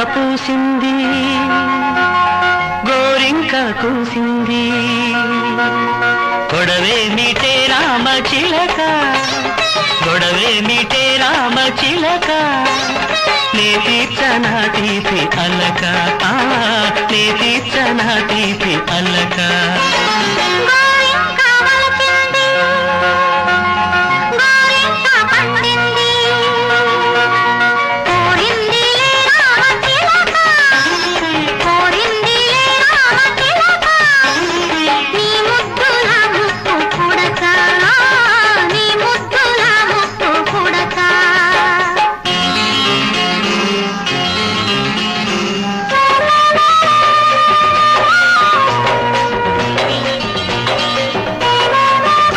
పూసింది గోరింక కూసింది గొడవే మీటే రామ చిలక గొడవే మీటే రామ చిలక నే తీర్చనా తీపి అలక నే తీర్చనా తీపి అలక